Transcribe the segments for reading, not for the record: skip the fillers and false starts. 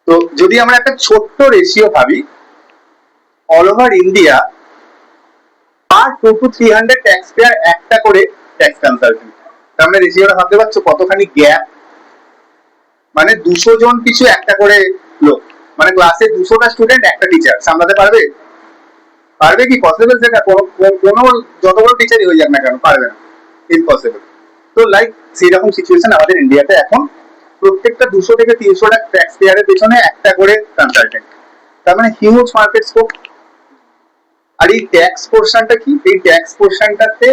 তো যদি আমরা একটা ছোট্ট রেশিও ভাবি, অল ওভার ইন্ডিয়া আর 2 to 300 ট্যাক্স পেয়ার একটা করে ট্যাক্স কনসালটেন্ট। তার মানে রেশিওটা ভাবতে পারছো কতখানি গ্যাপ। মানে 200 জন পিছু একটা করে লোক, মানে ক্লাসে 200টা স্টুডেন্ট একটা টিচার সামলাতে পারবে? পারবে কি? পসিবল? সেটা কোনো যত বড় টিচারই হয়ে যাক না কেন, পারবে না, ইম্পসিবল। তো লাইক সেইরকম সিচুয়েশন আমাদের ইন্ডিয়াতে এখন। প্রত্যেকটা 200 থেকে 300টা ট্যাক্স পেয়ারের পেছনে একটা করে কনসালটেন্ট। তার মানে হিউজ মার্কেট স্কোপ। আর এই ট্যাক্স পোর্শনটা কি? এই ট্যাক্স পোর্শনটাতে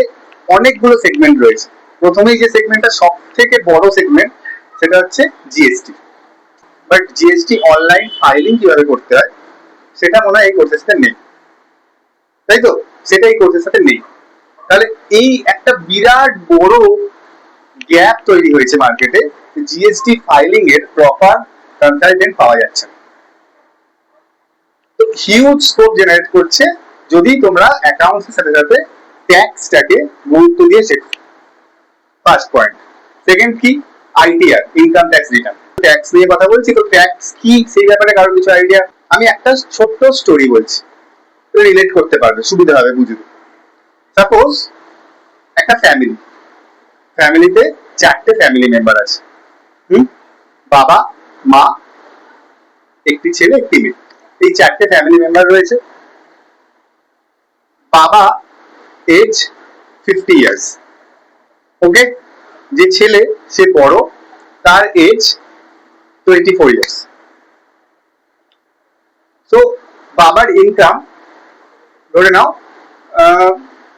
অনেকগুলো সেগমেন্ট রয়েছে। প্রথমেই যে সেগমেন্টটা সব থেকে বড় সেগমেন্ট, সেটা হচ্ছে GST. But GST online filing কিভাবে করতে হয় সেটা মনে হয় এই কোর্সেসটা নেই, তাই তো? সেটা এই কোর্সের সাথে নেই। তাহলে এই একটা বিরাট বড় গ্যাপ তৈরি হয়েছে মার্কেটে, জিএসটি ফাইলিং এর প্রপার কনসালটেন্ট পাওয়া যাচ্ছে না। তো হিউজ স্কোপ জেনারেট করছে যদি তোমরা অ্যাকাউন্টসের সাথে সাথে ট্যাক্সটাকে গুরুত্ব দিয়ে শেখো। First point. সেকেন্ড কি? IDR, income tax return. Tax নিয়ে কথা বলছি, তো ট্যাক্স কি সেই ব্যাপারে কারো কিছু আইডিয়া? আমি একটা ছোট্ট স্টোরি বলছি, রিলেট করতে পারবে, সুবিধা হবে বুঝতে। সাপোজ একটা ফ্যামিলিতে 4টে ফ্যামিলি মেম্বার আছে। বাবা, মা, একটি ছেলে, একটি মেয়ে। এই 4টে ফ্যামিলি মেম্বার রয়েছে। বাবা এজ 50 ইয়ার্স, ওকে। যে ছেলে সে বড়, তার এজ 24 ইয়ার্স। তো বাবার ইনকাম ধরে নাও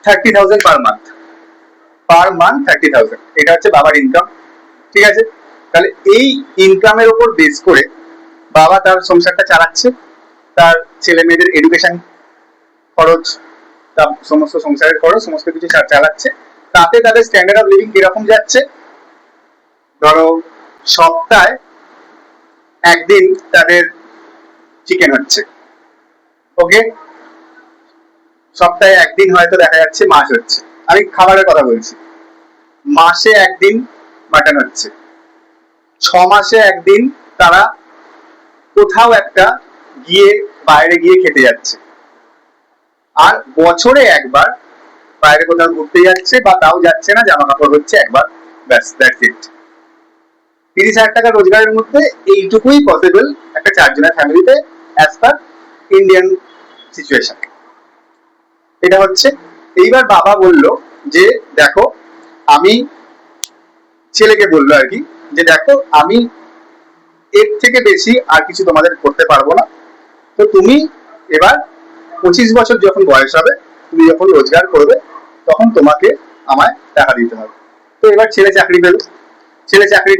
30,000 পার মান্থ 30,000, এটা হচ্ছে বাবার ইনকাম। ঠিক আছে? তাহলে এই ইনকামের উপর বেস করে বাবা তার সংসারটা চালাচ্ছে, তার ছেলে মেয়েদের এডুকেশন খরচ, তার সমস্ত সংসারের খরচ, সমস্ত কিছু চালাচ্ছে। তাতে তাদের স্ট্যান্ডার্ড অফ লিভিং কিরকম যাচ্ছে? ধরো সপ্তাহে একদিন তাদের চিকেন হচ্ছে, ওকে। সপ্তাহে একদিন হয়তো দেখা যাচ্ছে মাছ হচ্ছে, আমি খাবারের কথা বলছি। মাসে একদিন মাটন হচ্ছে। 6 মাসে একদিন তারা কোথাও একটা গিয়ে বাইরে গিয়ে খেতে যাচ্ছে। আর বছরে একবার বাইরে কোথাও ঘুরতে যাচ্ছে, বা তাও যাচ্ছে না, জামা কাপড় হচ্ছে একবার, ব্যাস, দ্যাটস ইট। 30,000 টাকা রোজগারের মধ্যে এইটুকুই পসিবল একটা 4 জনের ফ্যামিলিতে, অ্যাজ পার ইন্ডিয়ান সিচুয়েশন। এটা হচ্ছে। এইবার বাবা বলল যে দেখো, আমি ছেলেকে বললো আর কি, যে দেখো আমি এর থেকে বেশি আর কিছু তোমাদের করতে পারবো না। তো তুমি এবার 25 বছর যখন বয়স হবে, তুমি যখন রোজগার করবে, তখন তোমাকে আমায় টাকা দিতে হবে। তো এবার ছেলে চাকরি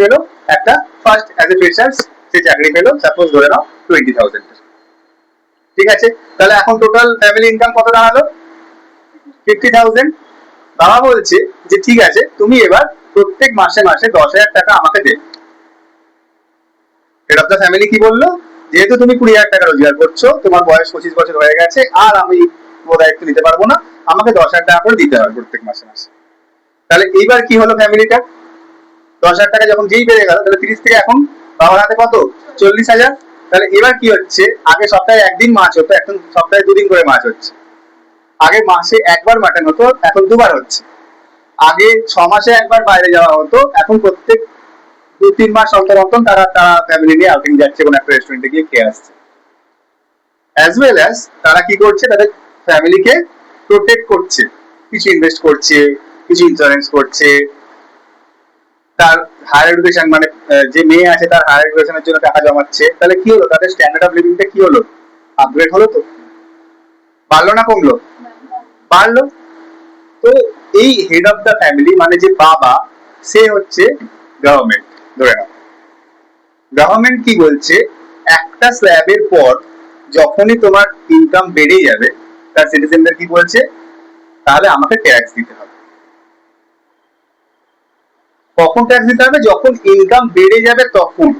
পেলো একটা, ফার্স্ট অ্যাজ এ ফ্রেশার্স সে চাকরি পেলো, সাপোজ ধরে নাও 20,000। ঠিক আছে? তাহলে এখন টোটাল ফ্যামিলি ইনকাম কত দাঁড়ালো? 50,000। বাবা বলছে যে ঠিক আছে, তুমি এবার প্রত্যেক মাসে মাসে 10,000 টাকা আমাকে দেবে। হেড অফ দ্য ফ্যামিলি কি বললো? যেহেতু তুমি 20,000 টাকা রোজগার করছো, তোমার বয়স 25 বছর হয়ে গেছে, আর আমি পুরো দায়িত্ব নিতে পারবো না, আমাকে 10,000 টাকা করে দিতে হবে প্রত্যেক মাসে মাসে। তাহলে এইবার কি হলো ফ্যামিলিটা? 10,000 টাকা যখন যেই বেড়ে গেল, তাহলে 30 থেকে এখন বাবার হাতে কত? 40,000। তাহলে এবার কি হচ্ছে? আগে সপ্তাহে একদিন মাছ হতো, এখন সপ্তাহে 2 দিন করে মাছ হচ্ছে। আগে মাসে একবার মাটন হতো, এখন 2বার হচ্ছে। আগে 6 মাসে একবার বাইরে যাওয়া হতো, এখন প্রত্যেক 2-3 মাস অন্তর অন্তর তারা ফ্যামিলি নিয়ে আউটিং যাচ্ছে, কোনো একটা রেস্টুরেন্টে গিয়ে খেয়ে আসছে। অ্যাজ ওয়েল অ্যাজ তারা কি করছে? তাদের ফ্যামিলিকে প্রোটেক্ট করছে, কিছু ইনভেস্ট করছে, কিছু ইন্স্যুরেন্স করছে। তার হায়ার এডুকেশন, মানে যে মেয়ে আছে তার হায়ার এডুকেশনের জন্য টাকা জমাচ্ছে। তাহলে কি হলো? তাদের স্ট্যান্ডার্ড অফ লিভিংটা কি হলো? আপগ্রেড হলো। তো বাড়লো না কমলো? বাড়লো। তো এই হেড অফ দ্য ফ্যামিলি, মানে যে বাবা, সে হচ্ছে গভর্নমেন্ট। ধরে নাও গভর্নমেন্ট কি বলছে, একটা স্ল্যাবের পর যখনই তোমার ইনকাম বেড়ে যাবে, তার সিটিজেনদের কি বলছে, তাহলে আমাকে ট্যাক্স দিতে হবে। কখন ট্যাক্স দিতে হবে? যখন ইনকাম বেড়ে যাবে তখন।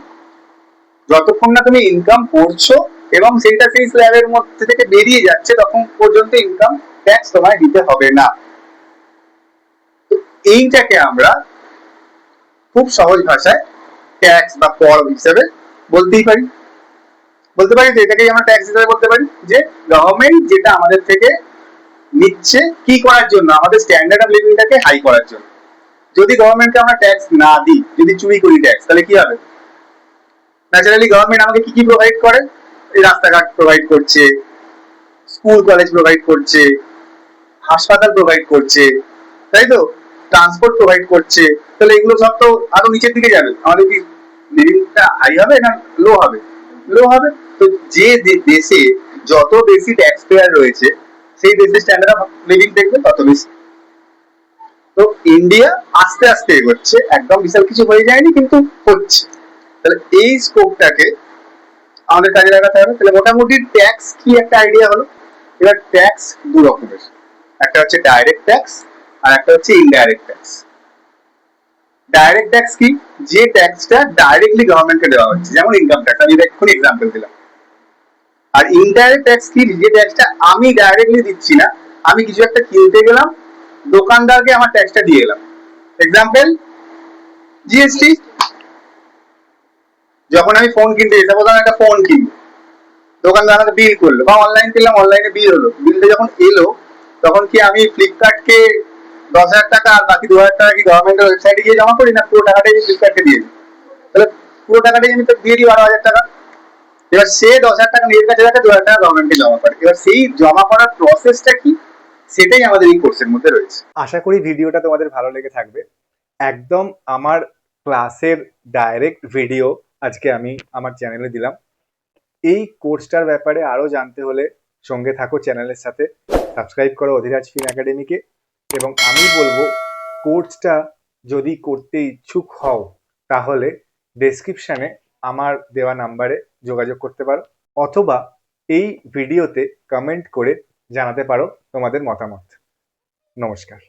যতক্ষণ না তুমি ইনকাম করছো এবং সেটা সেই স্ল্যাবের মধ্যে থেকে বেরিয়ে যাচ্ছে, তখন পর্যন্ত ইনকাম ট্যাক্স তোমায় দিতে হবে না। এইটাকে আমরা খুব সহজ ভাষায় ট্যাক্স বা কর হিসেবে বলতেই পারি। বলতে পারি যে এটাকেই আমরা ট্যাক্স হিসেবে বলতে পারি, যে গভর্নমেন্ট যেটা আমাদের থেকে নিচ্ছে কি করার জন্য, আমাদের স্ট্যান্ডার্ড অফ লিভিংটাকে হাই করার জন্য। যদি গভর্নমেন্টকে আমরা ট্যাক্স না দিই, যদি চুরি করি ট্যাক্স, তাহলে কি হবে? ন্যাচারালি গভর্নমেন্ট আমাকে কি কি প্রোভাইড করে? এই রাস্তাঘাট প্রোভাইড করছে, স্কুল কলেজ প্রোভাইড করছে, হাসপাতাল প্রোভাইড করছে, তাই তো, ট্রান্সপোর্ট প্রোভাইড করছে। তাহলে এগুলো সব তো আরো নিচের দিকে যাবে, আমাদের কি লিভিংটা হাই হবে না লো হবে? লো হবে। তো যে দেশে যত বেশি ট্যাক্স পেয়ার রয়েছে, সেই দেশের স্ট্যান্ডার্ড অফ লিভিং দেখবে তত বেশি। তো ইন্ডিয়া আস্তে আস্তে এগোচ্ছে, একদম বিশাল কিছু হয়ে যায়নি, কিন্তু হচ্ছে। তাহলে এই স্কোপটাকে আমাদের কাজে লাগাতে হবে। তাহলে মোটামুটি ট্যাক্স কি একটা আইডিয়া হলো। এবার ট্যাক্স দু রকমের, একটা হচ্ছে ডাইরেক্ট ট্যাক্স আর একটা হচ্ছে ইনডাইরেক্ট ট্যাক্স। ডাইরেক্ট ট্যাক্স কি? যে ট্যাক্সটা ডাইরেক্টলি গভর্নমেন্টকে দেওয়া হচ্ছে, যেমন ইনকাম ট্যাক্স, আমি এক্ষুনি এক্সাম্পল দিলাম। আর ইনডাইরেক্ট ট্যাক্স কি? যে ট্যাক্সটা আমি ডাইরেক্টলি দিচ্ছি না, আমি কিছু একটা কিনতে গেলাম, দোকানদারকে আমার ট্যাক্সটা দিয়ে এলাম। Example GST. যখন আমি ফোন কিনতে যাই, সাপোজ আমি একটা ফোন কিনবো, দোকানদার আমাকে বিল করলো, বা অনলাইন কিনলাম, অনলাইনে বিল হলো, বিলটা যখন এলো তখন কি আমি ফ্লিপকার্টকে 10,000 টাকা আর বাকি 2,000 টাকা কি গভর্নমেন্টের ওয়েবসাইটে গিয়ে জমা করি, না পুরো টাকাটাই আমি ফ্লিপকার্টকে দিয়ে দিই? তাহলে পুরো টাকাটাই আমি তো দিয়ে দিই 12,000 টাকা। এবার সে 10,000 টাকা নিজের কাছে রাখে, 2,000 টাকা গভর্নমেন্টকে জমা করে। এবার সেই জমা করার প্রসেসটা কি, সেটাই আমাদের এই কোর্সের মধ্যে রয়েছে। আশা করি ভিডিওটা তোমাদের ভালো লেগে থাকবে। একদম আমার ক্লাসের ডাইরেক্ট ভিডিও আজকে আমি আমার চ্যানেলে দিলাম। এই কোর্সটার ব্যাপারে আরও জানতে হলে সঙ্গে থাকো চ্যানেলের সাথে, সাবস্ক্রাইব করো অধিরাজ ফিল্ম একাডেমিকে। এবং আমি বলবো, কোর্সটা যদি করতে ইচ্ছুক হও তাহলে ডেসক্রিপশানে আমার দেওয়া নাম্বারে যোগাযোগ করতে পারো, অথবা এই ভিডিওতে কমেন্ট করে জানাতে পারো তোমাদের মতামত। নমস্কার।